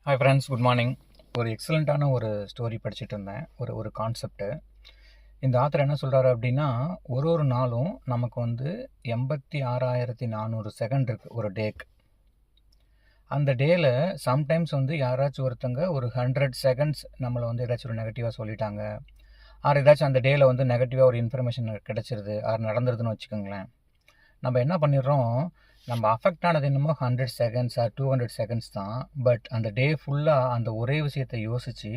Hi friends, good morning. ஒரு எக்ஸலண்ட்டான ஒரு story படிச்சுட்டு இருந்தேன். ஒரு கான்செப்ட்டு. இந்த ஆத்தர் என்ன சொல்கிறாரு அப்படின்னா, ஒரு நாளும் நமக்கு 86,400 செகண்ட் இருக்குது ஒரு டேக்கு. அந்த டேயில் சம்டைம்ஸ் யாராச்சும் ஒருத்தங்க ஒரு 100 செகண்ட்ஸ் நம்மளை ஏதாச்சும் ஒரு நெகட்டிவாக சொல்லிட்டாங்க, ஆர் ஏதாச்சும் அந்த டேயில் நெகட்டிவாக ஒரு இன்ஃபர்மேஷன் கிடச்சிருது, ஆர் நடந்துருதுன்னு வச்சுக்கோங்களேன். நம்ம என்ன பண்ணிடுறோம், நம்ம அஃபெக்ட் ஆனது என்னமோ 100 செகண்ட்ஸ் ஆர் 200 செகண்ட்ஸ் தான். பட் அந்த டே ஃபுல்லாக அந்த ஒரே விஷயத்தை யோசித்து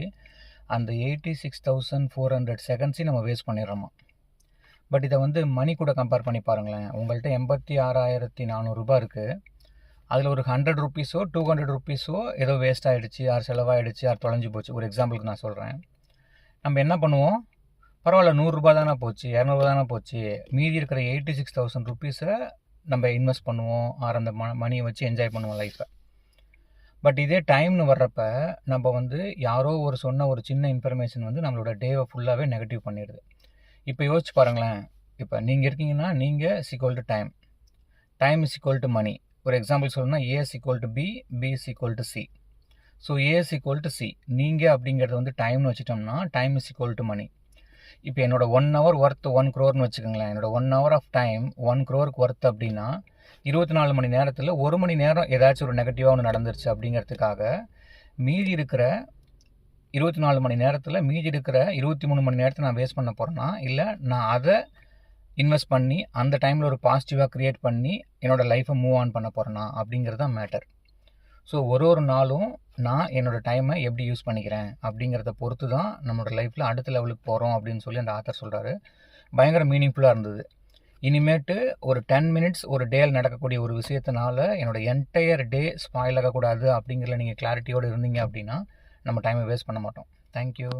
அந்த 86,400 செகண்ட்ஸையும் நம்ம வேஸ்ட் பண்ணிடுறோமா. பட் இதை மணி கூட கம்பேர் பண்ணி பாருங்களேன். உங்கள்கிட்ட 86,400 ரூபாய் இருக்குது. அதில் ஒரு 100 ருப்பீஸோ 200 ருப்பீஸோ ஏதோ வேஸ்ட் ஆகிடுச்சு, ஆர் செலவாகிடுச்சு, ஆர் தொலைஞ்சு போச்சு. ஒரு எக்ஸாம்பிளுக்கு நான் சொல்கிறேன். நம்ம என்ன பண்ணுவோம், பரவாயில்ல 100 தானே போச்சு, 200 தானே போச்சு, மீதி இருக்கிற 86,000 ருப்பீஸை நம்ம இன்வெஸ்ட் பண்ணுவோம், ஆர் அந்த மணியை வச்சு என்ஜாய் பண்ணுவோம் லைஃப்பை. பட் இதே டைம்னு வர்றப்ப நம்ம யாரோ சொன்ன ஒரு சின்ன இன்ஃபர்மேஷன் நம்மளோட டேவை ஃபுல்லாகவே நெகட்டிவ் பண்ணிடுது. இப்போ யோசிச்சு பாருங்களேன். இப்போ நீங்கள் இருக்கீங்கன்னா நீங்கள் is equal to time, time is equal to money. ஒரு எக்ஸாம்பிள் சொல்லணும்னா A is equal to B, B is equal to C. So A is equal to C. நீங்கள் அப்படிங்கிறது டைம்னு வச்சுட்டோம்னா time is equal to money. இப்போ என்னோட 1 hour worth 1 crore வச்சுக்கோங்களேன். என்னோட 1 hour of time 1 crore worth அப்படின்னா 24 மணி நேரத்தில் 1 மணி நேரம் ஏதாச்சும் ஒரு நெகட்டிவாக ஒன்று நடந்துருச்சு அப்படிங்கிறதுக்காக மீதி இருக்கிற 24 மணி நேரத்தில் மீதி இருக்கிற 23 மணி நேரத்தை நான் வேஸ்ட் பண்ண போகிறேன்னா, இல்லை நான் அதை இன்வெஸ்ட் பண்ணி அந்த டைமில் ஒரு பாசிட்டிவாக க்ரியேட் பண்ணி என்னோடய லைஃப்பை மூவ் ஆன் பண்ண போகிறேன்னா அப்படிங்கிறது தான் மேட்டர். ஸோ ஒரு நாளும் நான் என்னோடய டைமை எப்படி யூஸ் பண்ணிக்கிறேன் அப்படிங்கிறத பொறுத்து தான் நம்மளோட லைஃப்பில் அடுத்த லெவலுக்கு போகிறோம் அப்படின்னு சொல்லி அந்த ஆத்தர் சொல்கிறாரு. பயங்கர மீனிங்ஃபுல்லாக இருந்தது. இனிமேட்டு ஒரு 10 minutes ஒரு டேயில் நடக்கக்கூடிய ஒரு விஷயத்தினால என்னோடய என்டையர் டே ஸ்பாயில் ஆகக்கூடாது அப்படிங்கிறத நீங்கள் கிளாரிட்டியோடு இருந்தீங்க அப்படின்னா நம்ம டைமை வேஸ்ட் பண்ண மாட்டோம். தேங்க்யூ.